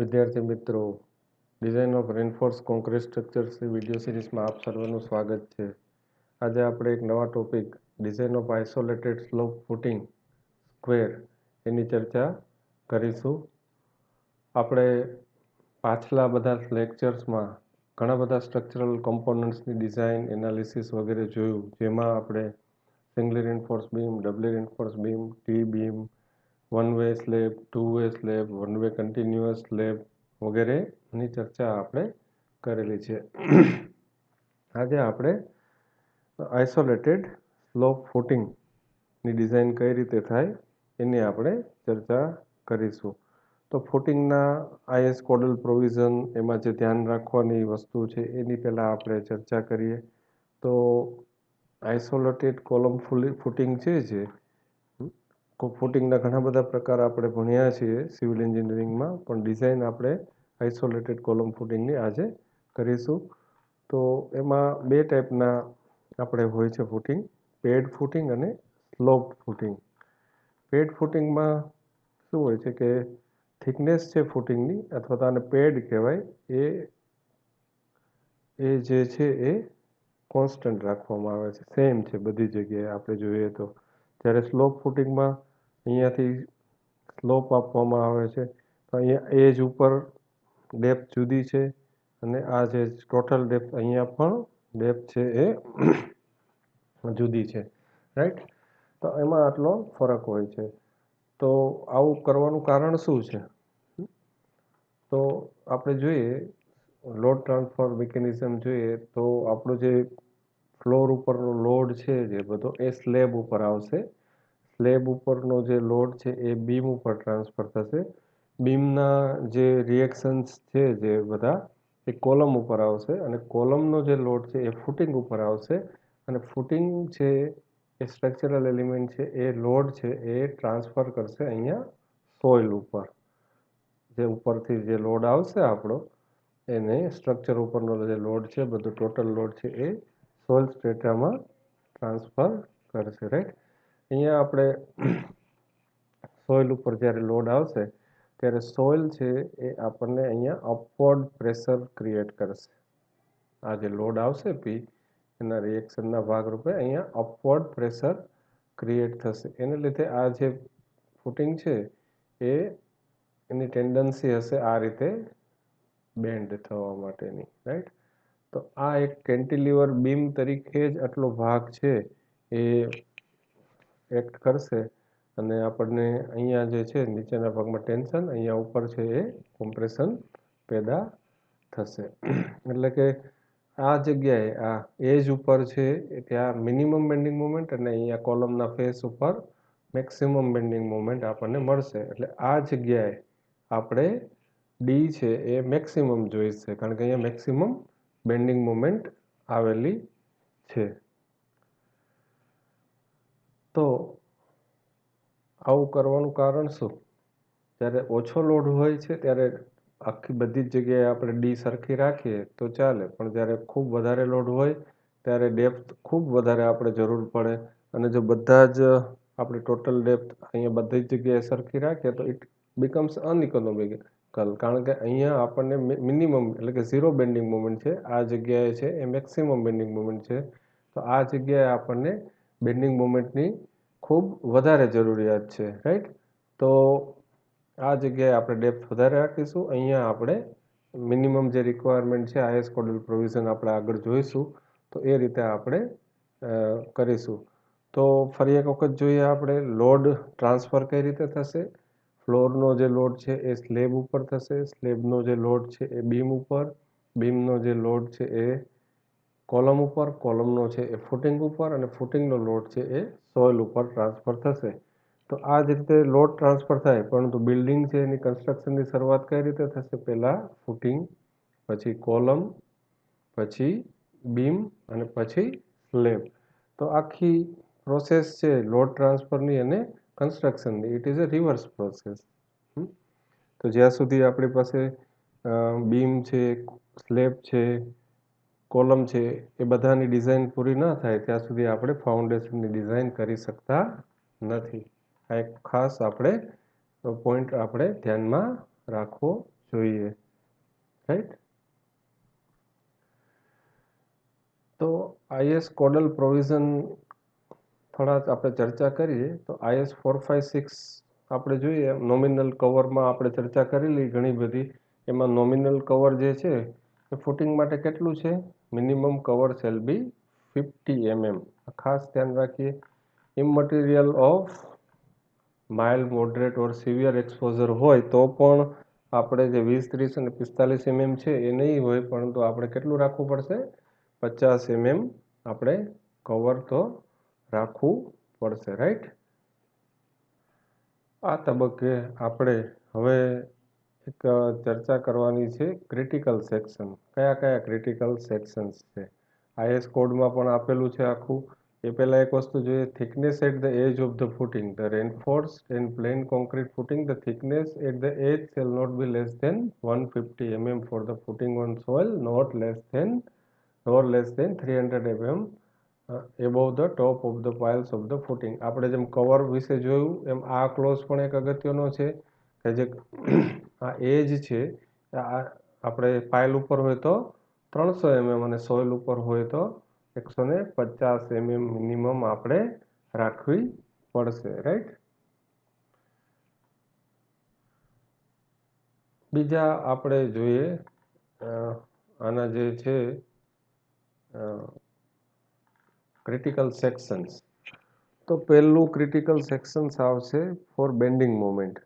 વિદ્યાર્થી મિત્રો, design of reinforce concrete structures video સિરીઝમાં આપ સર્વનું સ્વાગત છે. આજે આપણે એક નવા topic design of isolated slope footing square એની ચર્ચા કરીશું. આપણે પાછલા બધા લેક્ચર્સમાં ઘણા બધા સ્ટ્રક્ચરલ કમ્પોનન્ટ્સની ડિઝાઇન એનાલિસિસ વગેરે જોયું, જેમાં આપણે singly reinforce beam, doubly reinforce beam, T beam, one way slab, two way slab, one way continuous slab વગેરેની ચર્ચા આપણે કરેલી છે. આજે આપણે આઇસોલેટેડ સ્લોપ ફૂટિંગની ડિઝાઇન કઈ રીતે થાય એની આપણે ચર્ચા કરીશું. તો ફૂટિંગના આઈએસ કોડલ પ્રોવિઝન, એમાં જે ધ્યાન રાખવાની વસ્તુ છે એની પહેલાં આપણે ચર્ચા કરીએ. તો આઇસોલેટેડ કોલમ ફૂટિંગ છે જે ફૂટિંગના ઘણા બધા પ્રકાર આપણે ભણ્યા છીએ સિવિલ એન્જિનિયરિંગમાં, પણ ડિઝાઇન આપણે આઇસોલેટેડ કોલમ ફૂટિંગની આજે કરીશું. તો એમાં બે ટાઈપના આપણે હોય છે ફૂટિંગ, પેડ ફૂટિંગ અને સ્લોપ્ડ ફૂટિંગ. પેડ ફૂટિંગમાં શું હોય છે કે થિકનેસ છે ફૂટિંગની, અથવા તો આને પેડ કહેવાય, એ જે છે એ કોન્સ્ટન્ટ રાખવામાં આવે છે, સેમ છે બધી જગ્યાએ આપણે જોઈએ તો. જ્યારે સ્લોપ ફૂટિંગમાં અહીંયાથી સ્લોપ આપવામાં આવે છે, તો અહીંયા એજ ઉપર ડેપ્થ જુદી છે, અને આ જે ટોટલ ડેપ્થ અહીંયા પણ ડેપ્થ છે એ જુદી છે, રાઈટ. તો એમાં આટલો ફરક હોય છે. તો આવું કરવાનું કારણ શું છે? તો આપણે જોઈએ લોડ ટ્રાન્સફર મિકેનિઝમ જોઈએ તો આપણો જે ફ્લોર ઉપરનો લોડ છે જે બધો એ સ્લેબ ઉપર આવશે. સ્લેબ ઉપરનો જે લોડ છે એ બીમ ઉપર ટ્રાન્સફર થશે. બીમના જે રિએક્શન્સ છે જે બધા એ કોલમ ઉપર આવશે, અને કોલમનો જે લોડ છે એ ફૂટિંગ ઉપર આવશે. અને ફૂટિંગ છે એ સ્ટ્રક્ચરલ એલિમેન્ટ છે એ લોડ છે એ ટ્રાન્સફર કરશે અહીંયા સોઇલ ઉપર. જે ઉપરથી જે લોડ આવશે આપણો, એને સ્ટ્રક્ચર ઉપરનો જે લોડ છે, બધો ટોટલ લોડ છે એ સોઇલ સ્ટ્રેટામાં ટ્રાન્સફર કરશે, રાઈટ. અહીંયા આપણે સોઇલ ઉપર જ્યારે લોડ આવશે ત્યારે સોઇલ છે એ આપણને અહીંયા અપવર્ડ પ્રેશર ક્રિએટ કરશે. આ જે લોડ આવશે પી, એના રિએક્શનના ભાગરૂપે અહીંયા અપવર્ડ પ્રેશર ક્રિએટ થશે. એને લીધે આ જે ફૂટિંગ છે એ એની ટેન્ડન્સી હશે આ રીતે બેન્ડ થવા માટેની, રાઈટ. તો આ એક કેન્ટિલીવર બીમ તરીકે જ આટલો ભાગ છે એ એક્ટ કરશે, અને આપણને અહીંયા જે છે નીચેના ભાગમાં ટેન્શન, અહીંયા ઉપર છે એ કોમ્પ્રેશન પેદા થશે. એટલે કે આ જગ્યાએ આ એજ ઉપર છે ત્યાં મિનિમમ બેન્ડિંગ મોમેન્ટ, અને અહીંયા કોલમના ફેસ ઉપર મેક્સિમમ બેન્ડિંગ મોમેન્ટ આપણને મળશે. એટલે આ જગ્યાએ આપણે ડી છે એ મેક્સિમમ જોઈશે, કારણ કે અહીંયા મેક્સિમમ બેન્ડિંગ મોમેન્ટ આવેલી છે. તો આવું કરવાનું કારણ શું? જ્યારે ઓછો લોડ હોય છે ત્યારે આખી બધી જ જગ્યાએ આપણે ડી સરખી રાખીએ તો ચાલે, પણ જ્યારે ખૂબ વધારે લોડ હોય ત્યારે ડેપ્થ ખૂબ વધારે આપણે જરૂર પડે. અને જો બધા જ આપણે ટોટલ ડેપ્થ અહીંયા બધી જ જગ્યાએ સરખી રાખીએ તો ઇટ બીકમ્સ અનઇકોનોમિકલ, કારણ કે અહીંયા આપણને મિનિમમ એટલે કે ઝીરો બેન્ડિંગ મોમેન્ટ છે, આ જગ્યાએ છે એ મેક્સિમમ બેન્ડિંગ મોમેન્ટ છે. તો આ જગ્યાએ આપણને બેન્ડિંગ મોમેન્ટની ખૂબ વધારે જરૂરિયાત છે, રાઈટ. તો આ જગ્યાએ આપણે ડેપ્થ વધારે રાખીશું. અહીંયા આપણે મિનિમમ જે રિક્વાયરમેન્ટ છે આઈએસ કોડલ પ્રોવિઝન આપણે આગળ જોઈશું, તો એ રીતે આપણે કરીશું. તો ફરી એક વખત જોઈએ આપણે લોડ ટ્રાન્સફર કઈ રીતે થશે. ફ્લોરનો જે લોડ છે એ સ્લેબ ઉપર થશે, સ્લેબનો જે લોડ છે એ બીમ ઉપર, બીમનો જે લોડ છે એ કોલમ ઉપર, કોલમનો છે એ ફૂટિંગ ઉપર, અને ફૂટિંગનો લોડ છે એ સોઇલ ઉપર ટ્રાન્સફર થશે. તો આ જ રીતે લોડ ટ્રાન્સફર થાય, પરંતુ બિલ્ડિંગ છે એની કન્સ્ટ્રક્શનની શરૂઆત કઈ રીતે થશે? પહેલાં ફૂટિંગ, પછી કોલમ, પછી બીમ, અને પછી સ્લેબ. તો આખી પ્રોસેસ છે લોડ ટ્રાન્સફરની અને કન્સ્ટ્રક્શનની, it is a reverse process. તો જ્યાં સુધી આપણી પાસે બીમ છે, સ્લેબ છે, કોલમ છે, એ બધાની ડિઝાઇન પૂરી ન થાય ત્યાં સુધી આપણે ફાઉન્ડેશનની ડિઝાઇન કરી શકતા નથી. આ એક ખાસ આપણે પોઈન્ટ આપણે ધ્યાનમાં રાખવો જોઈએ, રાઈટ. તો આઈએસ કોડલ પ્રોવિઝન થોડા આપણે ચર્ચા કરીએ તો IS 456 આપણે જોઈએ નોમિનલ કવરમાં આપણે ચર્ચા કરેલી ઘણી બધી. એમાં નોમિનલ કવર જે છે એ ફૂટિંગ માટે કેટલું છે? Minimum cover shall be 50 mm. ખાસ ધ્યાન રાખીએ. Immaterial of mild, moderate or severe exposure હોય તો પણ આપણે જે 20, 30 અને 45 mm છે એ નહીં હોય, પરંતુ આપણે કેટલું રાખવું પડશે? 50 mm આપણે કવર તો રાખવું પડશે, રાઈટ. આ તબક્કે આપણે હવે એક ચર્ચા કરવાની છે ક્રિટિકલ સેક્શન. કયા કયા ક્રિટિકલ સેક્શન્સ છે આઈએસ કોડમાં પણ આપેલું છે આખું. એ પહેલાં એક વસ્તુ જોઈએ, thickness at the edge of the footing. The reinforced and plain concrete footing, the thickness at the edge shall not be less than 150 mm for the footing on soil, not less than nor less than 300 mm above the top of the piles of the footing. આપણે જેમ cover વિશે જોયું એમ આ close પણ એક અગત્યનો છે કે જે આ એજ છે આપણે પાઇલ ઉપર હોય તો 300 mm અને સોઇલ ઉપર હોય તો 150 mm મિનિમમ આપણે રાખવી પડશે, રાઈટ. બીજા આપણે જોઈએ આના જે છે ક્રિટિકલ સેક્શન્સ. તો પહેલું ક્રિટિકલ સેક્શન્સ આવશે for bending moment.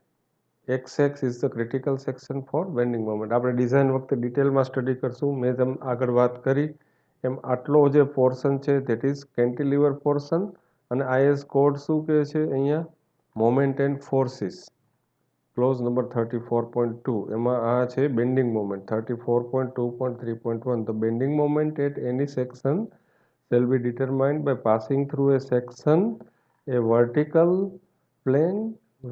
XX is the critical section for bending moment. આપણે ડિઝાઇન વખતે ડિટેલમાં સ્ટડી કરશું. મેં જેમ આગળ વાત કરી એમ આટલો જે પોર્શન છે ધેટ ઇઝ કેન્ટિલીવર પોર્શન. અને IS કોડ શું કહે છે અહીંયા? Moment and forces clause number 34.2 એમાં આ છે bending moment. 34.2.3.1 the bending moment at any section shall be determined by passing through a section, a vertical plane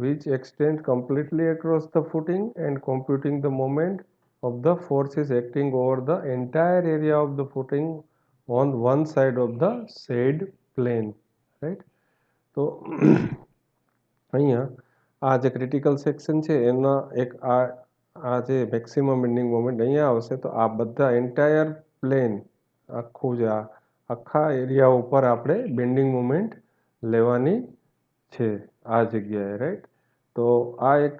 which extends completely across the footing, and computing the moment of the forces acting over the entire area of the footing on one side of the said plane, right. તો અહીંયા આ જે critical section છે એના એક આ જે maximum bending moment અહીંયા આવશે. તો આ બધા એન્ટાયર પ્લેન આખું જ આખા એરિયા ઉપર આપણે બેન્ડિંગ મોમેન્ટ લેવાની છે આ જગ્યાએ, રાઈટ. તો આ એક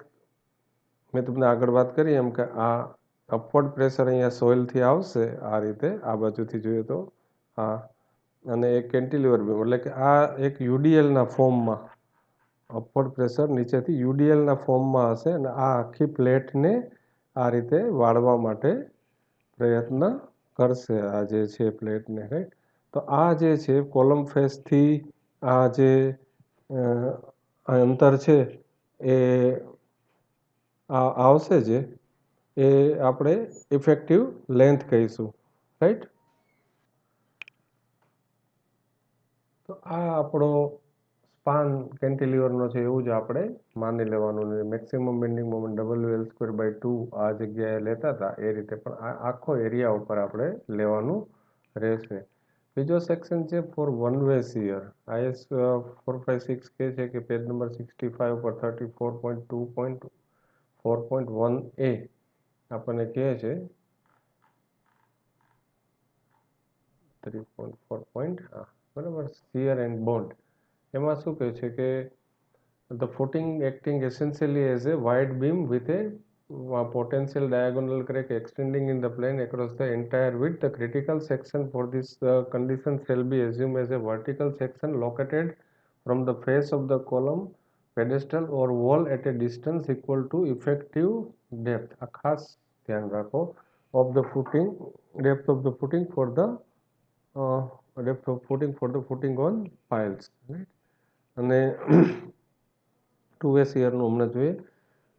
મેં તમને આગળ વાત કરી એમ કે આ અપવર્ડ પ્રેશર અહીંયા સોઇલથી આવશે આ રીતે, આ બાજુથી જોઈએ તો આ, અને એક કેન્ટિલીવર બીમ એટલે કે આ એક યુડીએલના ફોર્મમાં અપવર્ડ પ્રેશર નીચેથી યુડીએલના ફોર્મમાં હશે અને આ આખી પ્લેટને આ રીતે વાળવા માટે પ્રયત્ન કરશે આ જે છે પ્લેટને, રાઈટ. તો આ જે છે કોલમ ફેસથી આ જે અંતર છે એ આવશે જે એ આપણે ઇફેક્ટિવ લેન્થ કહીશું, રાઈટ. તો આ આપણો સ્પાન કેન્ટિલીવરનો છે એવું જ આપણે માની લેવાનું. મેક્સિમમ બેન્ડિંગ મોમેન્ટ WL²/2 આ જગ્યાએ લેતા હતા એ રીતે પણ આ આખો એરિયા ઉપર આપણે લેવાનું રહેશે. બીજો સેક્શન છે for one way shear. IS 456 કહે છે કે પેજ નંબર 65 પર 34.2.4.1A આપણને કહે છે 3.4. બરાબર, શિયર એન્ડ બોન્ડ. એમાં શું કહે છે કે the footing acting essentially as a wide beam with a potential diagonal crack extending in the plane across the entire width. The critical section for this condition shall be assumed as a vertical section located from the face of the column, pedestal or wall at a distance equal to effective depth. આ ખાસ ધ્યાન રાખો of the footing, depth of the footing for the depth of footing on piles, right. અને two way શિયરનું હમણાં જોઈએ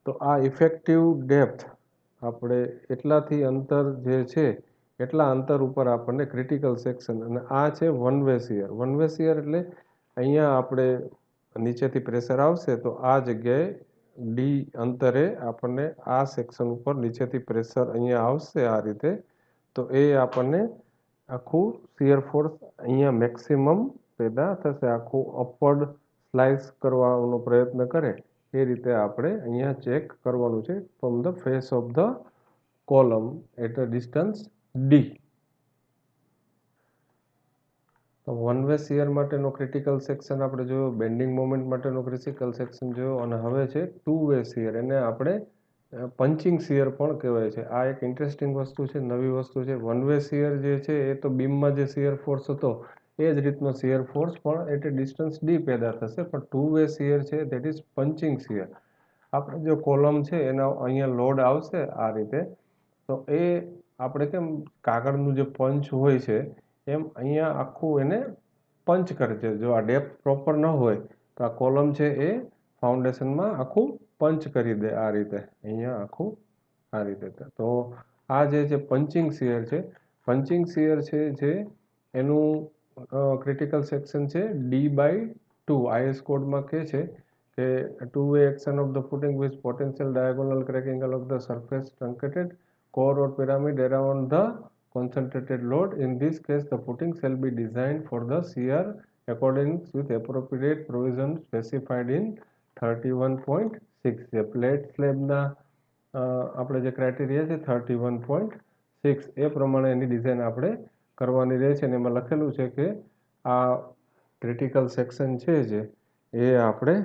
તો આ effective depth આપણે એટલાથી અંતર જે છે એટલા અંતર ઉપર આપણને ક્રિટિકલ સેક્શન, અને આ છે one way shear. One way shear એટલે અહીંયા આપણે નીચેથી પ્રેશર આવશે તો આ જગ્યાએ ડી અંતરે આપણને આ સેક્શન ઉપર નીચેથી પ્રેશર અહીંયા આવશે આ રીતે, તો એ આપણને આખું શિયર ફોર્સ અહીંયા મેક્સિમમ પેદા થશે. આખું અપવર્ડ સ્લાઇસ કરવાનો પ્રયત્ન કરે એ રીતે આપણે અહીંયા ચેક કરવાનું છે from the face of the column at a distance D. તો વન વે શિયર માટેનો ક્રિટિકલ સેક્શન આપણે જોયો, બેન્ડિંગ મોમેન્ટ માટેનો ક્રિટિકલ સેક્શન જોયો, અને હવે છે ટુ વે શિયર. એને આપણે પંચિંગ શિયર પણ કહેવાય છે. આ એક ઇન્ટરેસ્ટિંગ વસ્તુ છે, નવી વસ્તુ છે. વન વે શિયર જે છે એ તો બીમમાં જે શિયર ફોર્સ હતો એ જ રીતનો શિયર ફોર્સ પણ એટ એ ડિસ્ટન્સ ડી પેદા થશે, પણ ટુ વે શિયર છે ધેટ ઇઝ પંચિંગ શિયર. આપણે જો કોલમ છે એના અહીંયા લોડ આવશે આ રીતે, તો એ આપણે કેમ કાગળનું જે પંચ હોય છે એમ અહીંયા આખું એને પંચ કરે છે. જો આ ડેપ્થ પ્રોપર ન હોય તો આ કોલમ છે એ ફાઉન્ડેશનમાં આખું પંચ કરી દે આ રીતે, અહીંયા આખું આ રીતે. તો આ જે છે પંચિંગ શિયર છે. પંચિંગ શિયર છે જે એનું ક્રિટિકલ સેક્શન છે D/2. IS કોડમાં કહે છે કે two way action of the footing with potential diagonal cracking along the surface truncated core or pyramid around the concentrated load. In this case, the footing shall be designed for the shear according with appropriate provision specified in 31.6. જે plate સ્લેબના આપણે જે criteria છે 31.6 એ પ્રમાણે એની design આપણે કરવાની રહે છે. અને એમાં લખેલું છે કે આ ક્રિટિકલ સેક્શન છે જે એ આપણે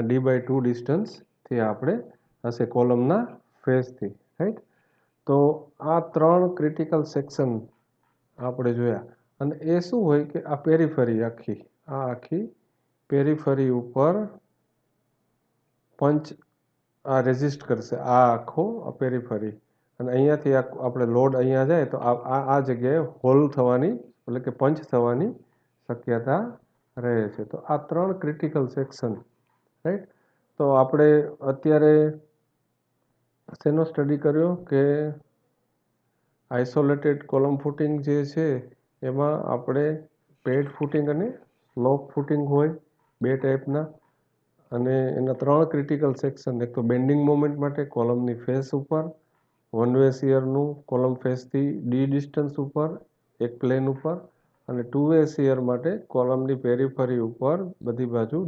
D/2 ડિસ્ટન્સથી આપણે હશે કોલમના ફેસથી, રાઈટ. તો આ ત્રણ ક્રિટિકલ સેક્શન આપણે જોયા. અને એ શું હોય કે આ પેરીફરી આખી પેરીફરી ઉપર પંચ આ રેઝિસ્ટ કરશે, આ આખો પેરીફરી. અને અહીંયાથી આપણે લોડ અહીંયા જાય તો આ જગ્યાએ હોલ થવાની એટલે કે પંચ થવાની શક્યતા રહે છે. તો આ ત્રણ ક્રિટિકલ સેક્શન, રાઈટ. તો આપણે અત્યારે શેનો સ્ટડી કર્યો કે આઇસોલેટેડ કોલમ ફૂટિંગ જે છે એમાં આપણે પેડ ફૂટિંગ અને સ્લોપ ફૂટિંગ હોય બે ટાઈપના. અને એના ત્રણ ક્રિટિકલ સેક્શન, એક તો બેન્ડિંગ મોમેન્ટ માટે કોલમની ફેસ ઉપર, વન વે શિયરનું કોલમ ફેસથી ડી ડિસ્ટન્સ ઉપર એક પ્લેન ઉપર, અને ટુ વે શિયર માટે કોલમની પેરીફરી ઉપર બધી બાજુ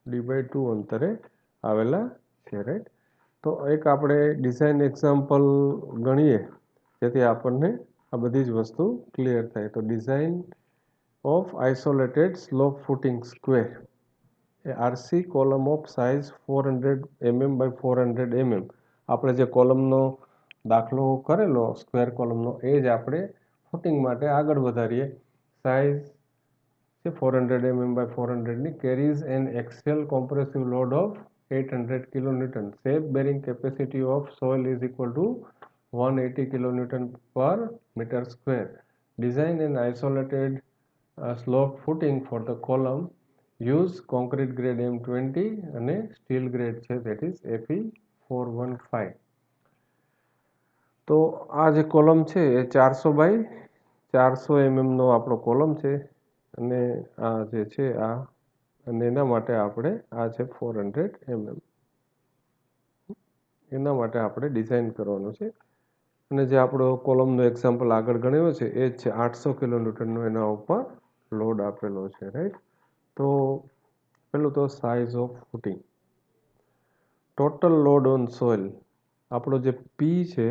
D/2 અંતરે આવેલા છે, રાઈટ. તો એક આપણે ડિઝાઇન એક્ઝામ્પલ ગણીએ જેથી આપણને આ બધી જ વસ્તુ ક્લિયર થાય. તો design of isolated slope footing square A RC column of size 400 mm by 400 mm. આપણે જે કોલમનો દાખલો કરેલો સ્ક્વેર કોલમનો એ જ આપણે ફૂટિંગ માટે આગળ વધારીએ. સાઇઝ છે 400 mm by 400 ની, carries an axial compressive load of 800 kN. Shape bearing capacity of soil is equal to 180 kN per meter square. Design an isolated slope footing for the column. Use concrete grade M20 અને steel grade છે that is Fe415. તો આ જે column છે એ 400 by 400 mm નો આપણો column છે, અને આ જે છે આ, અને એના માટે આપણે આ છે 400 mm, એના માટે આપણે ડિઝાઇન કરવાનું છે. અને જે આપણો કોલમનો એક્ઝામ્પલ આગળ ગણ્યો છે એ જ છે 800 kN એના ઉપર લોડ આપેલો છે, રાઈટ. તો પેલું તો size of footing. Total load on soil આપણો જે પી છે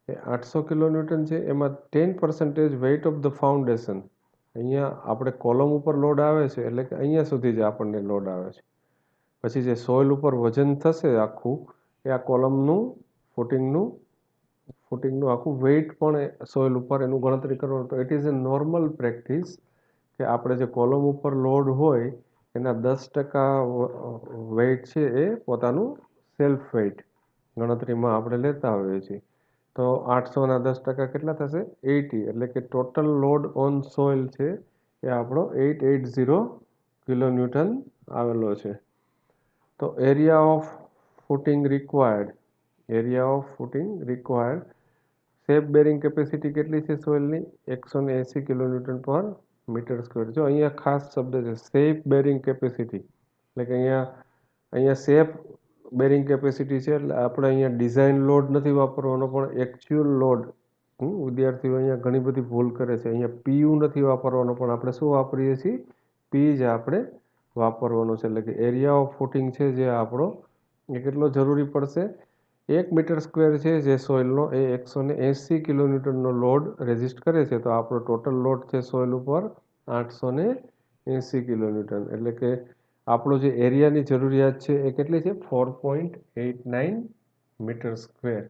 એ 800 kN છે. એમાં 10% વેઇટ ઓફ ધ ફાઉન્ડેશન, અહીંયા આપણે કોલમ ઉપર લોડ આવે છે એટલે કે અહીંયા સુધી જ આપણને લોડ આવે છે. પછી જે સોઇલ ઉપર વજન થશે આખું એ આ કોલમનું ફૂટિંગનું આખું વેઇટ પણ સોઇલ ઉપર એનું ગણતરી કરવાનું. તો it is A normal practice કે આપણે જે કોલમ ઉપર લોડ હોય એના 10% વેઇટ છે એ પોતાનું સેલ્ફ વેઇટ ગણતરીમાં આપણે લેતા હોઈએ છીએ. તો 800ના 10% કેટલા થશે? 80. એટલે કે ટોટલ લોડ ઓન સોઇલ છે એ આપણો 880 kN આવેલો છે. તો area of footing required, shape bearing capacity કેટલી છે સોઇલની? 180 kN પર મીટર સ્ક્વેર. જો અહીંયા ખાસ શબ્દ છે શેપ બેરિંગ કેપેસિટી, એટલે કે અહીંયા શેપ બેરિંગ કેપેસિટી છે એટલે આપણે અહીંયા ડિઝાઇન લોડ નથી વાપરવાનો પણ એકચ્યુઅલ લોડ. વિદ્યાર્થીઓ અહીંયા ઘણી બધી ભૂલ કરે છે. અહીંયા પીયુ નથી વાપરવાનો પણ આપણે શું વાપરીએ છીએ? પી જ આપણે વાપરવાનો છે, એટલે કે એરિયા ઓફ ફૂટિંગ છે જે આપણો એ કેટલો જરૂરી પડશે 1 મીટર સ્ક્વેર છે જે સોઇલનો એ 180 કિલોન્યુટનનો લોડ રેઝિસ્ટ કરે છે, તો આપણો ટોટલ લોડ છે સોઇલ ઉપર 880 કિલોન્યુટન, એટલે કે આપણો જે એરિયાની જરૂરિયાત છે એ કેટલી છે 4.89 મીટર સ્ક્વેર.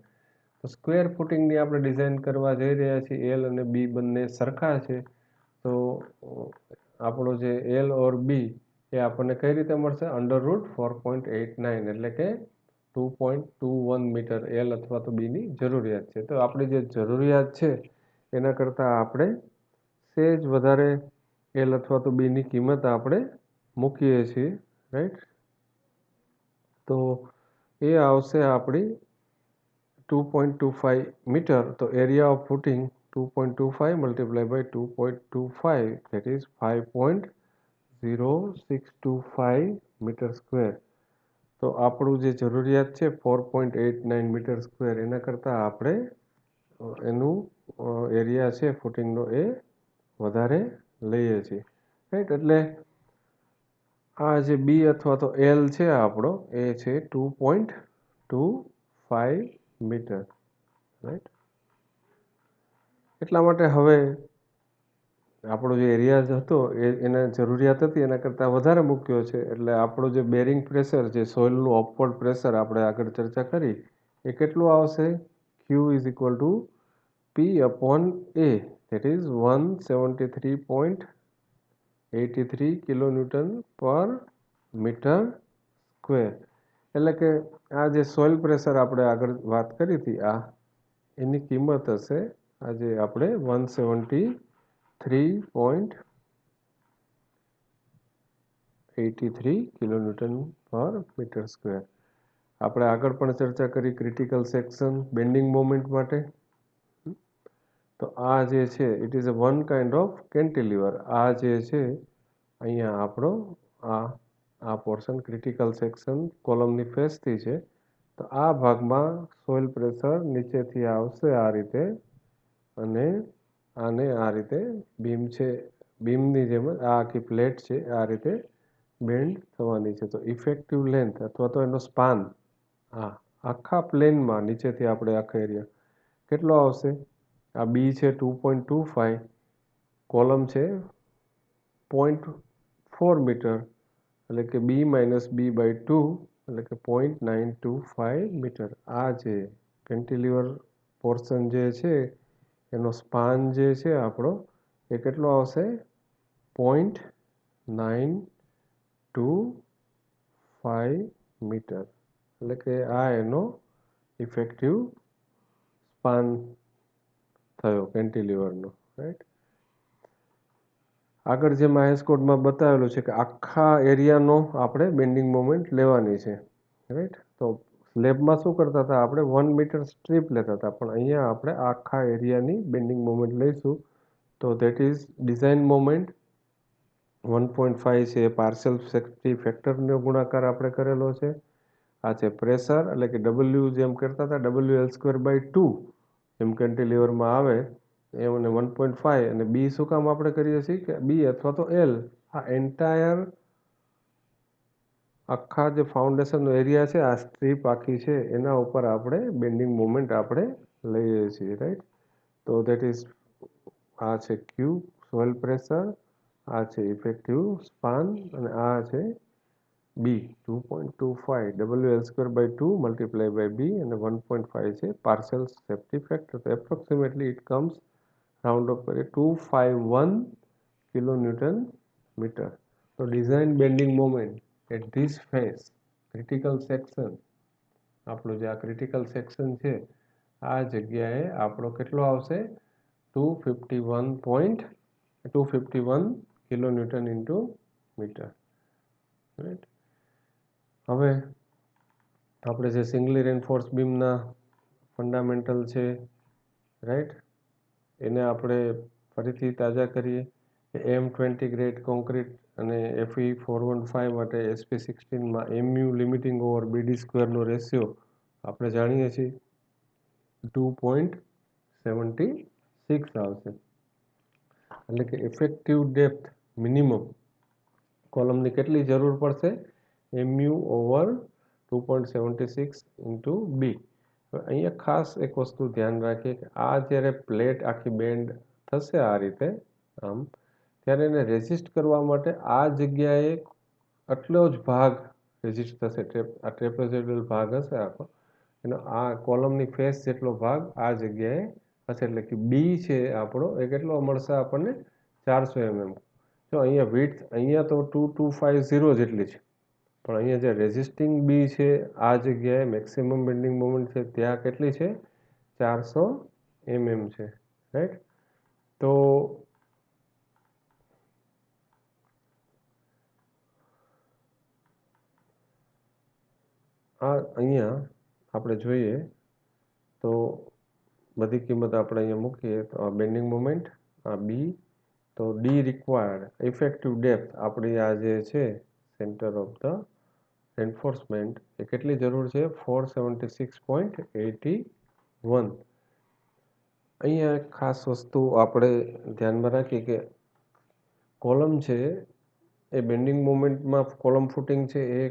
તો સ્ક્વેર ફૂટિંગની આપણે ડિઝાઇન કરવા જઈ રહ્યા છીએ. એલ અને બી બંને સરખા છે, તો આપણો જે એલ ઓર બી એ આપણને કઈ રીતે મળશે √4.89, એટલે કે 2.21 મીટર એલ અથવા તો બીની જરૂરિયાત છે. તો આપણી જે જરૂરિયાત છે એના કરતાં આપણે સેજ વધારે એલ અથવા તો બીની કિંમત આપણે મૂકીએ છીએ, રાઈટ. તો એ આવશે આપણી 2.25 મીટર. તો area of footing 2.25 multiply by 2.25 that is 5.0625 metre square. તો આપણું જે જરૂરિયાત છે 4.89 મીટર સ્ક્વેર, એના કરતાં આપણે એનું એરિયા છે ફૂટિંગનો એ વધારે લઈએ છીએ, રાઈટ. એટલે આ જે બી અથવા તો એલ છે આપણો એ છે 2.25 મીટર, રાઈટ. એટલા માટે હવે આપણો જે એરિયા હતો એને જરૂરિયાત હતી એના કરતાં વધારે મૂક્યો છે, એટલે આપણું જે બેરિંગ પ્રેશર જે સોઇલનું અપવર્ડ પ્રેશર આપણે આગળ ચર્ચા કરી એ કેટલું આવશે Q is equal to P upon A, that is 173.83 kilonewton પર મીટર સ્ક્વેર. એટલે કે આ જે સોઇલ પ્રેશર આપણે આગળ વાત કરી હતી આ એની કિંમત હશે આજે આપણે 173.83 કિલોન્યુટન પર મીટર સ્ક્વેર. આપણે આગળ પણ ચર્ચા કરી ક્રિટિકલ સેક્શન બેન્ડિંગ મોમેન્ટ માટે. તો આ જે છે it is a one kind of cantilever. આ જે છે અહીંયા આપણો આ પોર્શન ક્રિટિકલ સેક્શન કોલમની ફેસથી છે. તો આ ભાગમાં સોઇલ પ્રેશર નીચેથી આવશે આ રીતે, અને આને આ રીતે બીમ છે, બીમની જેમ આ આખી પ્લેટ છે આ રીતે બેન્ડ થવાની છે. તો ઇફેક્ટિવ લેન્થ અથવા તો એનો સ્પાન આખા પ્લેનમાં નીચેથી આપણે આખા એરિયા કેટલો આવશે. આ બી છે 2.25, કોલમ છે 0.4 મીટર, એટલે કે બી માઇનસ બી બાય 2, એટલે કે 0.925 મીટર. આ જે કેન્ટિલીવર પોર્શન જે છે એનો સ્પાન જે છે આપણો એ કેટલો આવશે 0.925 મીટર, એટલે કે આ એનો ઇફેક્ટિવ સ્પાન થયો કેન્ટિલીવરનો, રાઈટ. આગળ જે માયર્સ કોડમાં બતાવેલું છે કે આખા એરિયાનો આપણે બેન્ડિંગ મોમેન્ટ લેવાની છે, રાઈટ. તો સ્લેબમાં શું કરતા હતા આપણે 1 મીટર સ્ટ્રીપ લેતા હતા, પણ અહીંયા આપણે આખા એરિયાની બેન્ડિંગ મોમેન્ટ લઈશું. તો ધેટ ઇઝ ડિઝાઇન મોમેન્ટ 1.5 છે, પાર્શિયલ સેફ્ટી ફેક્ટરનો ગુણાકાર આપણે કરેલો છે. આ છે પ્રેશર, એટલે કે ડબલ્યુ જેમ કરતા હતા WL²/2 જેમ કેન્ટિલીવરમાં આવે એમ, અને 1.5 અને બી શું કામ આપણે કરીએ છીએ કે બી અથવા તો એલ આ એન્ટાયર આખા જે ફાઉન્ડેશનનો એરિયા છે આ સ્ટ્રીપ આખી છે એના ઉપર આપણે બેન્ડિંગ મોમેન્ટ આપણે લઈએ છીએ, રાઈટ. તો ધેટ ઇઝ આ છે ક્યુ સોઇલ પ્રેશર, આ છે ઇફેક્ટિવ સ્પાન, અને આ છે બી 2.25 WL²/2 મલ્ટીપ્લાય બાય બી, અને 1.5 છે પાર્શિયલ સેફ્ટી ફેક્ટર. તો approximately it comes round up કરીએ 251 કિલોન્યુટન મીટર. તો design bending moment at this face critical section, આપણું જે આ ક્રિટિકલ સેક્શન છે આ જગ્યાએ આપણો કેટલો આવશે 251 કિલોન્યુટન ઇન્ટુ મીટર, રાઈટ. હવે આપણે જે સિંગલી રેન્ફોર્સ બીમના ફંડામેન્ટલ છે, રાઈટ, એને આપણે ફરીથી તાજા કરીએ કે M20 ગ્રેડ કોન્ક્રીટ અને FE415 માટે SP16માં MU limiting over BD² ratio આપણે જાણીએ છીએ 2.76 આવશે, એટલે કે ઇફેક્ટિવ ડેપ્થ મિનિમમ કોલમની કેટલી જરૂર પડશે? MU over 2.76 into B. અહીંયા ખાસ એક વસ્તુ ધ્યાન રાખીએ કે આ જ્યારે પ્લેટ આખી બેન્ડ થશે આ રીતે આમ, ત્યારે એને રેઝિસ્ટ કરવા માટે આ જગ્યાએ આટલો જ ભાગ રેઝિસ્ટ થશે. આ ટ્રેપેઝોઇડલ ભાગ હશે આખો, એનો આ કોલમની ફેસ જેટલો ભાગ આ જગ્યાએ હશે. એટલે કે બી છે આપણો એ કેટલો મળશે આપણને? 400 mm. જો અહીંયા વિડ્થ અહીંયા તો 2250 જેટલી છે, પણ અહીંયા જે રેઝિસ્ટિંગ બી છે આ જગ્યાએ મેક્સિમમ બેન્ડિંગ મોમેન્ટ છે ત્યાં કેટલી છે? 400 mm છે, રાઈટ? તો આ અહીંયા આપણે જોઈએ તો બધી કિંમત આપણે અહીંયા મૂકીએ તો આ બેન્ડિંગ મોમેન્ટ, આ બી, તો ડી રિક્વાયર્ડ ઇફેક્ટિવ ડેપ્થ આપણી આ જે છે સેન્ટર ઓફ ધ એન્ફોર્સમેન્ટ એ કેટલી જરૂર છે? 476.81. અહીંયા ખાસ વસ્તુ આપણે ધ્યાનમાં રાખીએ કે કોલમ છે એ બેન્ડિંગ મોમેન્ટમાં કોલમ ફૂટિંગ છે એ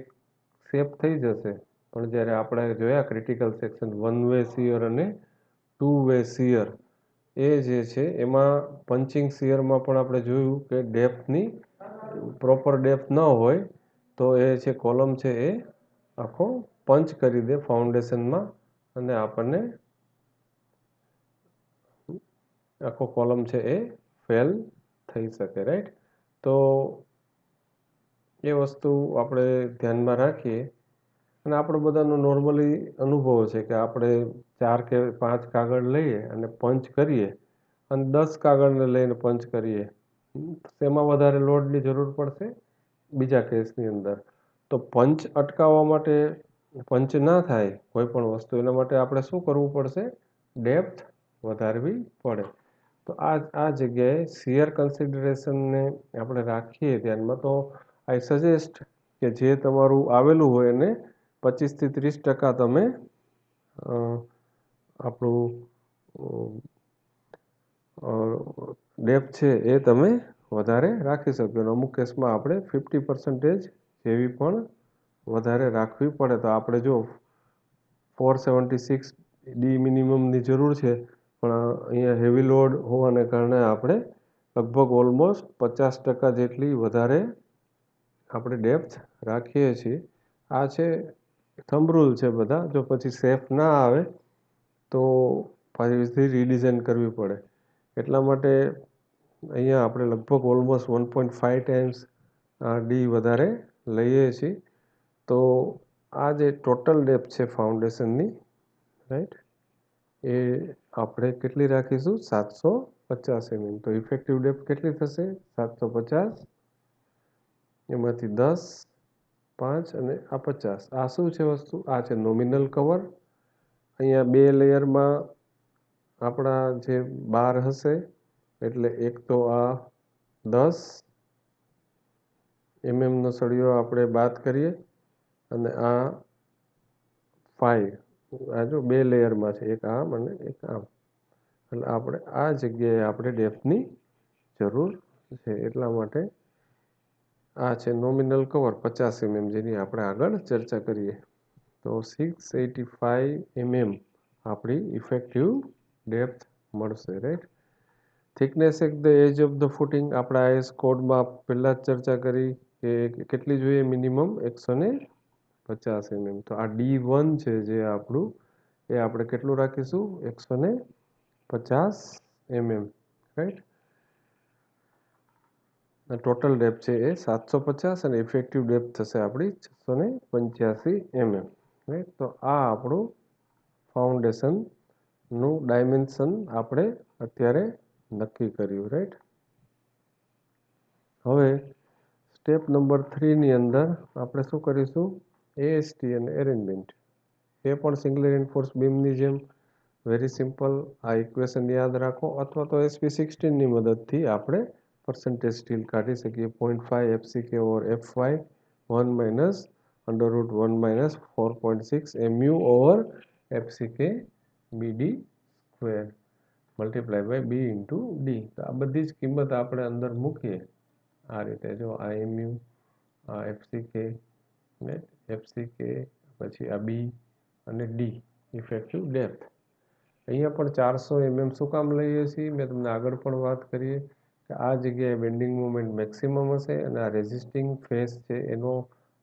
સેફ થઈ જશે, પણ જ્યારે આપણે જોયા ક્રિટિકલ સેક્શન 1 વે શિયર અને 2 વે શિયર એ જે છે એમાં પંચિંગ શિયરમાં પણ આપણે જોયું કે ડેપ્થની પ્રોપર ડેપ્થ ન હોય તો એ છે કોલમ છે એ આખો પંચ કરી દે ફાઉન્ડેશનમાં અને આપણને આખો કોલમ છે એ ફેલ થઈ શકે, રાઈટ? તો એ વસ્તુ આપણે ધ્યાનમાં રાખીએ. અને આપણે બધાનો નોર્મલી અનુભવ છે કે આપણે 4 કે 5 કાગળ લઈએ અને પંચ કરીએ અને 10 કાગળને લઈને પંચ કરીએ, તેમાં વધારે લોડની જરૂર પડશે બીજા કેસની અંદર. તો પંચ અટકાવવા માટે, પંચ ના થાય કોઈ પણ વસ્તુ, એના માટે આપણે શું કરવું પડશે? ડેપ્થ વધારવી પડે. તો આ જગ્યાએ શિયર કન્સિડરેશનને આપણે રાખીએ ધ્યાનમાં, તો આઈ સજેસ્ટ કે જે તમારું આવેલું હોય એને 25 થી 30% તમે આપણું ડેપ્થ છે એ તમે વધારે રાખી શકો. અમુક કેસમાં આપણે 50% જેવી પણ વધારે રાખવી પડે. તો આપણે જો 476 ડી મિનિમમની જરૂર છે, પણ અહીંયા હેવી લોડ હોવાને કારણે આપણે લગભગ ઓલમોસ્ટ 50% જેટલી વધારે આપણે ડેપ્થ રાખીએ છીએ. આ છે થંબ રૂલ છે બધા. જો પછી સેફ ના આવે તો પાછી રીડિઝાઇન કરવી પડે. એટલા માટે અહીંયા આપણે લગભગ ઓલમોસ્ટ 1.5 ટાઈમ્સ ડી વધારે લઈએ છીએ. તો આ જે ટોટલ ડેપ્થ છે ફાઉન્ડેશનની, રાઈટ, એ આપણે કેટલી રાખીશું? 750 mm. તો ઇફેક્ટિવ ડેપ્થ કેટલી થશે? 750. એમાંથી 10, 5 અને આ 50. આ શું છે વસ્તુ? આ છે નોમિનલ કવર. અહીંયા 2 લેયરમાં આપણા જે 12 હશે, એટલે એક તો આ 10 mm નો સળિયો આપણે બાદ કરીએ અને આ 5. આ જો 2 લેયરમાં છે, એક આમ અને એક આમ, એટલે આપણે આ જગ્યાએ આપણે ડેપ્થની જરૂર છે. એટલા માટે આ છે નોમિનલ કવર 50 mm, જેની આપણે આગળ ચર્ચા કરીએ. તો 685 mm આપણી ઇફેક્ટિવ ડેપ્થ મળશે, right? Thickness at the edge of the footing આપણા આઈએસ કોડમાં પહેલાં જ ચર્ચા કરી કે કેટલી જોઈએ? Minimum 150 mm. તો આ D1 છે જે આપણું, એ આપણે કેટલું રાખીશું? 150 mm, રાઈટ? ટોટલ ડેપ્થ છે એ 750 અને ઇફેક્ટિવ ડેપ્થ થશે આપણી 685 mm, રાઈટ? તો આ આપણું ફાઉન્ડેશનનું ડાયમેન્શન આપણે અત્યારે નક્કી કર્યું, રાઈટ? હવે સ્ટેપ નંબર 3ની અંદર આપણે શું કરીશું? એએસટી અને એરેન્જમેન્ટ. એ પણ સિંગલ રેન્ફોર્સ બીમની જેમ વેરી સિમ્પલ. આ ઇક્વેશન યાદ રાખો, અથવા તો SP16ની મદદથી આપણે પરસેન્ટેજ સ્ટીલ કાઢી શકીએ. 0.5 FCK over FY 1 minus √1 minus 4.6 MU over FCK BD square multiply by B into D. તો આ બધી જ કિંમત આપણે અંદર મૂકીએ આ રીતે. જો આ MU આ FCK ને FCK, પછી આ B અને D ઇફેક્ટિવ ડેપ્થ. અહીંયા પણ 400 mm શું કામ લઈએ છીએ? મેં તમને આગળ પણ વાત કરીએ કે આ જગ્યાએ બેન્ડિંગ મોમેન્ટ મેક્સિમમ હશે અને આ રેઝિસ્ટિંગ ફેસ છે એનો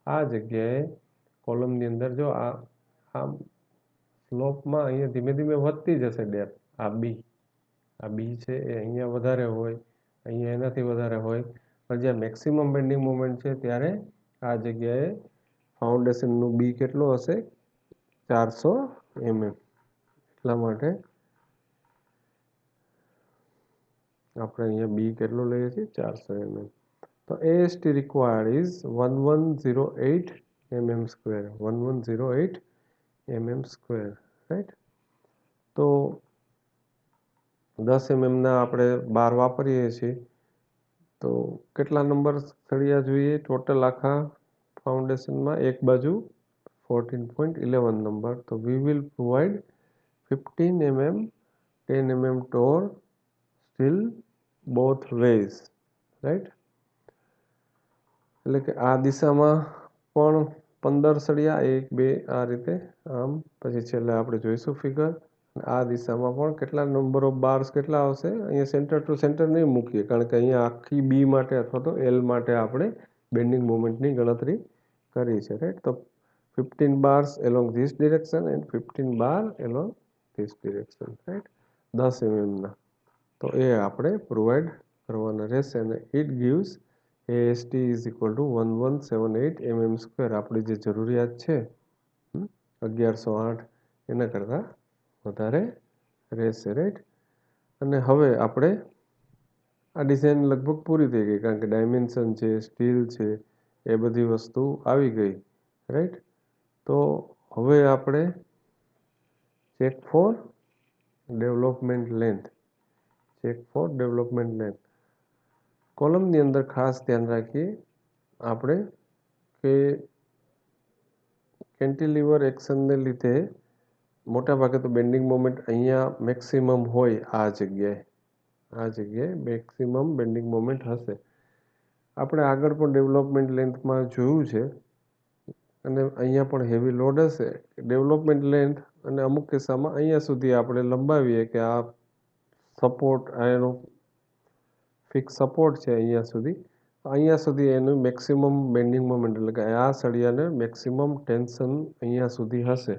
આ જગ્યાએ કોલમની અંદર જો આ સ્લોપમાં અહીંયા ધીમે ધીમે વધતી જશે ડેપ્થ. આ બી છે એ અહીંયા વધારે હોય, અહીંયા એનાથી વધારે હોય, પણ જ્યાં મેક્સિમમ બેન્ડિંગ મોમેન્ટ છે ત્યારે આ જગ્યાએ ફાઉન્ડેશનનું બી કેટલું હશે? 400 mm. એટલા માટે આપણે અહીંયા બી કેટલું લઈએ છીએ? 400 mm. તો AST required is 1108 mm square. 1108 mm square, right? તો 10 mm ના આપણે બાર વાપરીએ છીએ, તો કેટલા નંબર સળિયા જોઈએ ટોટલ આખા ફાઉન્ડેશનમાં? એક બાજુ 14.11 નંબર. તો we will provide 15 mm 10 mm tor steel both ways, right? એટલે કે આ દિશામાં પણ 15 સળિયા, 1 2 આ રીતે આમ, પછી છેલ્લે આપણે જોઈશું ફિગર. આ દિશામાં પણ કેટલા નંબર ઓફ બાર્સ કેટલા આવશે? અહીંયા સેન્ટર ટુ સેન્ટર નહીં મૂકીએ, કારણ કે અહીંયા આખી બી માટે અથવા તો એલ માટે આપણે બેન્ડિંગ મોમેન્ટની ગણતરી કરી છે, રાઈટ? તો 15 bars along this direction and 15 bar along this direction, right? 10 mm ના. તો એ આપણે પ્રોવાઈડ કરવાના રહેશે અને it gives AST is equal to 1178 mm square. આપણી જે જરૂરિયાત છે 1108 એના કરતાં વધારે રહેશે, રાઈટ? અને હવે આપણે આ ડિઝાઇન લગભગ પૂરી થઈ ગઈ, કારણ કે ડાયમેન્શન છે, સ્ટીલ છે, એ બધી વસ્તુ આવી ગઈ, રાઈટ? તો હવે આપણે ચેક ફોર ડેવલપમેન્ટ લેન્થ. કોલમની અંદર ખાસ ધ્યાન રાખીએ આપણે કે કેન્ટિલીવર એક્શનને લીધે મોટાભાગે તો બેન્ડિંગ મોમેન્ટ અહીંયા મેક્સિમમ હોય, આ જગ્યાએ મેક્સિમમ બેન્ડિંગ મોમેન્ટ હશે. આપણે આગળ પણ ડેવલપમેન્ટ લેન્થમાં જોયું છે, અને અહીંયા પણ હેવી લોડ હશે. ડેવલપમેન્ટ લેન્થ અને અમુક કિસ્સામાં અહીંયા સુધી આપણે લંબાવીએ કે આ સપોર્ટ, એનો ફિક્સ સપોર્ટ છે અહીંયા સુધી એનું મેક્સિમમ બેન્ડિંગ મોમેન્ટ, એટલે કે આ સળિયાને મેક્સિમમ ટેન્શન અહીંયા સુધી હશે.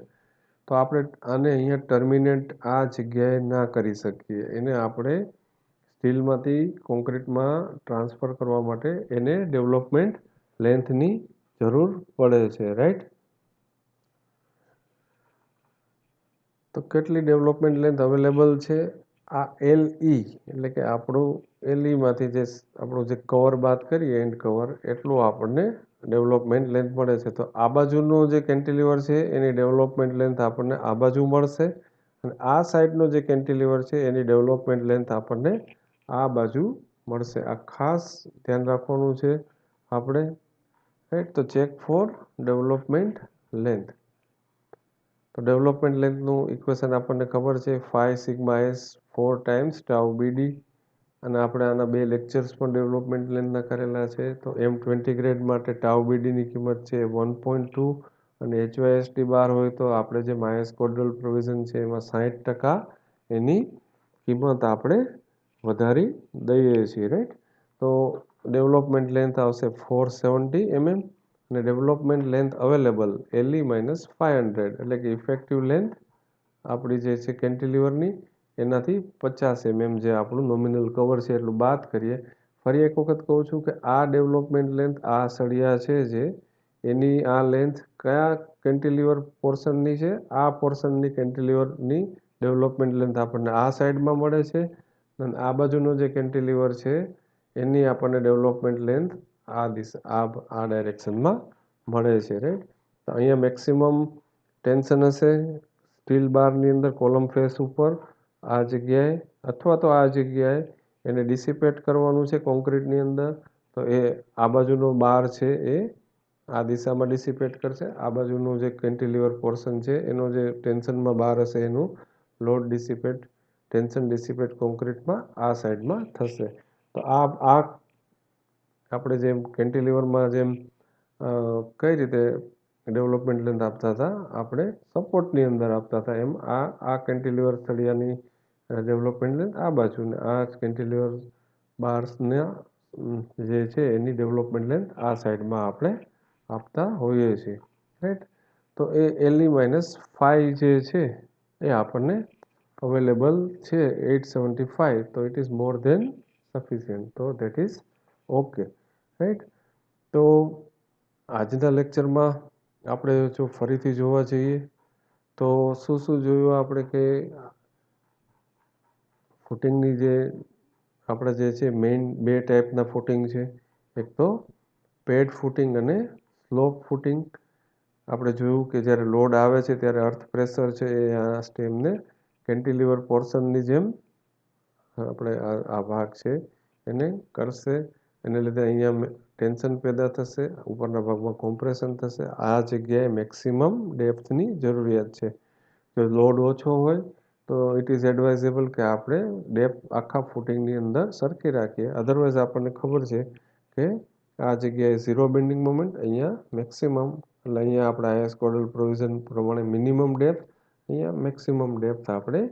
તો આપણે આને અહીંયા ટર્મિનેટ આ જગ્યાએ ના કરી શકીએ. એને આપણે સ્ટીલમાંથી કોન્ક્રીટમાં ટ્રાન્સફર કરવા માટે એને ડેવલપમેન્ટ લેન્થની જરૂર પડે છે, રાઈટ? તો કેટલી ડેવલપમેન્ટ લેન્થ અવેલેબલ છે? આ LE એટલે કે આપણું LEમાંથી જે આપણું જે કવર બાદ કરીએ, એન્ડ કવર, એટલું આપણને ડેવલપમેન્ટ લેન્થ મળે છે. તો આ બાજુનો જે કેન્ટિલીવર છે એની ડેવલપમેન્ટ લેન્થ આપણને આ બાજુ મળશે, અને આ સાઈડનો જે કેન્ટિલીવર છે એની ડેવલપમેન્ટ લેન્થ આપણને આ બાજુ મળશે. આ ખાસ ધ્યાન રાખવાનું છે આપણે, રાઈટ? તો ચેક ફોર ડેવલપમેન્ટ લેન્થ. તો ડેવલપમેન્ટ લેન્થનું ઇક્વેશન આપણને ખબર છે, 5 સિગ્મા એસ 4 ટાઈમ્સ ટાઉ બીડી. અને આપણે આના 2 લેક્ચર્સ પણ ડેવલપમેન્ટ લેન્થના કરેલા છે. તો M20 ગ્રેડ માટે ટાઉ બીડીની કિંમત છે 1.2, અને HYSD બાર હોય તો આપણે જે માયસ કોડલ પ્રોવિઝન છે એમાં 60% એની કિંમત આપણે વધારી દઈએ છીએ, રાઈટ? તો ડેવલપમેન્ટ લેન્થ આવશે 470 mm, અને ડેવલપમેન્ટ લેન્થ અવેલેબલ LE - 500, એટલે કે ઇફેક્ટિવ લેન્થ આપણી જે છે કેન્ટિલીવરની એનાથી 50 mm જે આપણું નોમિનલ કવર છે એટલું બાદ કરીએ. ફરી એક વખત કહું છું કે આ ડેવલપમેન્ટ લેન્થ, આ સળિયા છે જે એની આ લેન્થ કયા કેન્ટિલીવર પોર્શનની છે? આ પોર્શનની કેન્ટિલીવરની ડેવલપમેન્ટ લેન્થ આપણને આ સાઈડમાં મળે છે, અને આ બાજુનો જે કેન્ટિલીવર છે એની આપણને ડેવલપમેન્ટ લેન્થ આ ડાયરેક્શનમાં મળે છે, રાઈટ? તો અહીંયા મેક્સિમમ ટેન્શન હશે સ્ટીલ બારની અંદર કોલમ ફેસ ઉપર, આ જગ્યાએ અથવા તો આ જગ્યાએ એને ડિસિપેટ કરવાનું છે કોન્ક્રીટની અંદર. તો એ આ બાજુનો બાર છે એ આ દિશામાં ડિસિપેટ કરશે. આ બાજુનું જે કેન્ટિલીવર પોર્શન છે એનો જે ટેન્શનમાં બાર હશે એનું લોડ ડિસિપેટ, ટેન્શન ડિસિપેટ કોન્ક્રીટમાં આ સાઈડમાં થશે. તો આ આપણે જેમ કેન્ટિલીવરમાં જેમ કઈ રીતે ડેવલપમેન્ટ લેન્થ આપતા હતા, આપણે સપોર્ટની અંદર આપતા હતા. એમ આ કેન્ટિલીવર સળિયાની ડેવલપમેન્ટ લેન્થ આ બાજુ ને આ કેન્ટિલીવર બાર્સના જે છે એની ડેવલપમેન્ટ લેન્થ આ સાઈડમાં આપણે આપતા હોઈએ છીએ, રાઈટ. તો એ LE-5 જે છે એ આપણને અવેલેબલ છે 875, તો it is more than sufficient, તો ધેટ ઇઝ ઓકે, રાઈટ. તો આજના લેક્ચરમાં આપણે જો ફરીથી જોવા જઈએ તો શું જોયું આપણે કે ફૂટિંગની જે આપણે જે છે મેઇન બે ટાઈપના ફૂટિંગ છે. એક તો પેડ ફૂટિંગ અને સ્લોપ ફૂટિંગ. આપણે જોયું કે જ્યારે લોડ આવે છે ત્યારે અર્થ પ્રેશર છે એ આ સ્ટેમને કેન્ટિલીવર પોર્શનની જેમ આપણે આ ભાગ છે એને કરશે, એને લીધે અહીંયા ટેન્શન પેદા થશે, ઉપરના ભાગમાં કોમ્પ્રેશન થશે. આ જગ્યાએ મેક્સિમમ ડેપ્થની જરૂરિયાત છે. જો લોડ ઓછો હોય તો ઇટ ઇઝ એડવાઇઝેબલ કે આપણે ડેપ્થ આખા ફૂટિંગની અંદર સરખી રાખીએ. અધરવાઇઝ આપણને ખબર છે કે આ જગ્યાએ ઝીરો બેન્ડિંગ મોમેન્ટ, અહીંયા મેક્સિમમ, એટલે અહીંયા આપણે આઈએસ કોડલ પ્રોવિઝન પ્રમાણે મિનિમમ ડેપ્થ, અહીંયા મેક્સિમમ ડેપ્થ આપણે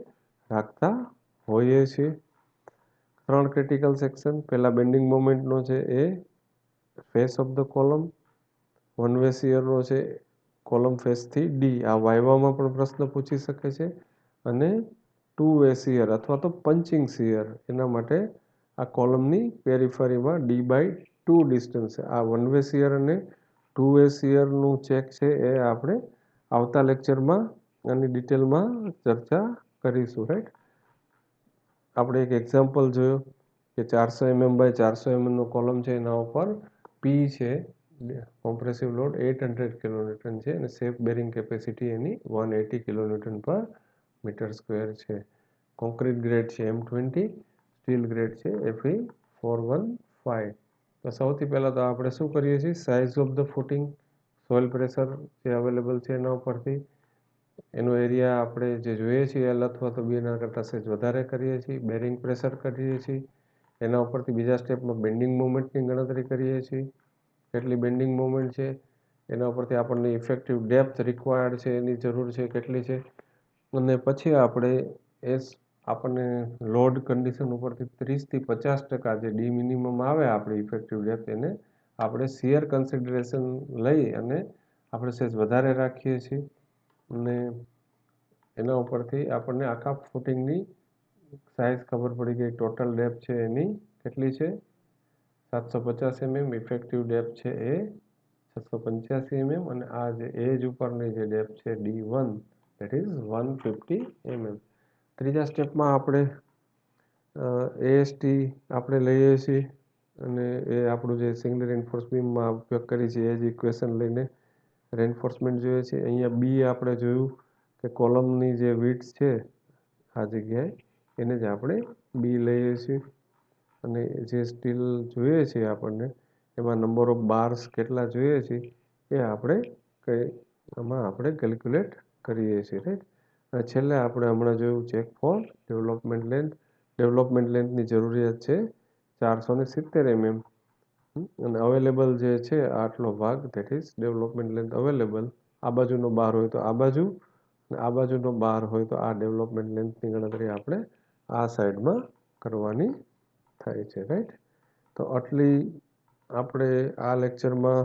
રાખતા હોઈએ છીએ. 3 ક્રિટિકલ સેક્શન. પહેલા બેન્ડિંગ મોમેન્ટનો છે એ face of the column, one way શિયરનો છે કોલમ ફેસથી ડી. આ વાયવામાં પણ પ્રશ્ન પૂછી શકે છે. અને ટુ વે શિયર અથવા તો પંચિંગ શિયર, એના માટે આ કોલમની પેરીફરીમાં D/2 ડિસ્ટન્સ છે. આ વન વે શિયર અને ટુ વે શિયરનું ચેક છે એ આપણે આવતા લેક્ચરમાં આની ડિટેલમાં ચર્ચા કરીશું, રાઈટ. આપણે એક એક્ઝામ્પલ જોયો કે 400 mm બાય 400 mm નો કોલમ છે, એના ઉપર પી છે કોમ્પ્રેસિવ લોડ 800 કિલોન્યુટન છે અને સેફ બેરિંગ કેપેસિટી એની 180 કિલોન્યુટન પર મીટર સ્ક્વેર છે. કોન્ક્રીટ ગ્રેડ છે M20, સ્ટીલ ગ્રેડ છે Fe415. તો સૌથી પહેલાં તો આપણે શું કરીએ છીએ, size of the footing, soil pressure જે અવેલેબલ છે એના ઉપરથી એનો એરિયા આપણે જે જોઈએ છીએ એલ અથવા તો બીના કરતાં સહેજ વધારે કરીએ છીએ. બેરિંગ પ્રેશર કરીએ છીએ. એના ઉપરથી બીજા સ્ટેપમાં બેન્ડિંગ મોમેન્ટની ગણતરી કરીએ છીએ, કેટલી બેન્ડિંગ મોમેન્ટ છે. એના ઉપરથી આપણને ઇફેક્ટિવ ડેપ્થ રિક્વાયર્ડ છે એની જરૂર છે કેટલી છે. અને પછી આપણે આપણને લોડ કન્ડિશન ઉપરથી 30 થી 50% જે ડી મિનિમમ આવે આપણી ઇફેક્ટિવ ડેપ્થ, એને આપણે શિયર કન્સિડરેશન લઈ અને આપણે સહેજ વધારે રાખીએ છીએ. અને એના ઉપરથી આપણને આખા ફૂટિંગની સાઇઝ ખબર પડી ગઈ. ટોટલ ડેપ્થ છે એની કેટલી છે 750 mm, ઇફેક્ટિવ ડેપ્થ છે એ 685 mm, અને આ જે એજ ઉપરની જે ડેપ્થ છે D1 દેટ ઇઝ 150 mm. ત્રીજા સ્ટેપમાં આપણે AST આપણે લઈએ છીએ અને એ આપણું જે સિંગલ રેન્ફોર્સ બીમમાં ઉપયોગ કરીએ છીએ એ જ ઇક્વેશન લઈને રેન્ફોર્સમેન્ટ જોઈએ છે. અહીંયા બી આપણે જોયું કે કોલમની જે વિડ્થ છે આ જગ્યાએ એને જ આપણે બી લઈએ છીએ. અને જે સ્ટીલ જોઈએ છે આપણને એમાં નંબર ઓફ બાર્સ કેટલા જોઈએ છે એ આપણે આમાં આપણે કેલ્ક્યુલેટ કરીએ છીએ, રાઈટ. અને છેલ્લે આપણે હમણાં જોયું check for development length. Development લેન્થની જરૂરિયાત છે 470 mm અને અવેલેબલ જે છે આટલો ભાગ that is development length available. આ બાજુનો બાર હોય તો આ બાજુ, અને આ બાજુનો બાર હોય તો આ ડેવલપમેન્ટ લેન્થની ગણતરી આપણે આ સાઈડમાં કરવાની થાય છે, રાઈટ. તો આટલી આપણે આ લેક્ચરમાં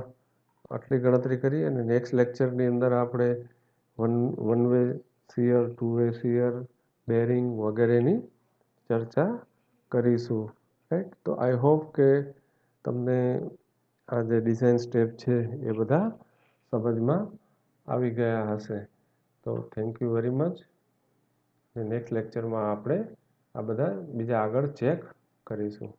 આટલી ગણતરી કરી અને નેક્સ્ટ લેક્ચરની અંદર આપણે one way shear, two way shear, bearing વગેરેની ચર્ચા કરીશું, રાઈટ. તો આઈ હોપ કે તમને આ જે ડિઝાઇન સ્ટેપ છે એ બધા સમજમાં આવી ગયા હશે. તો thank you very much. Next લેક્ચરમાં આપણે આ બધા બીજા આગળ ચેક કરીશું.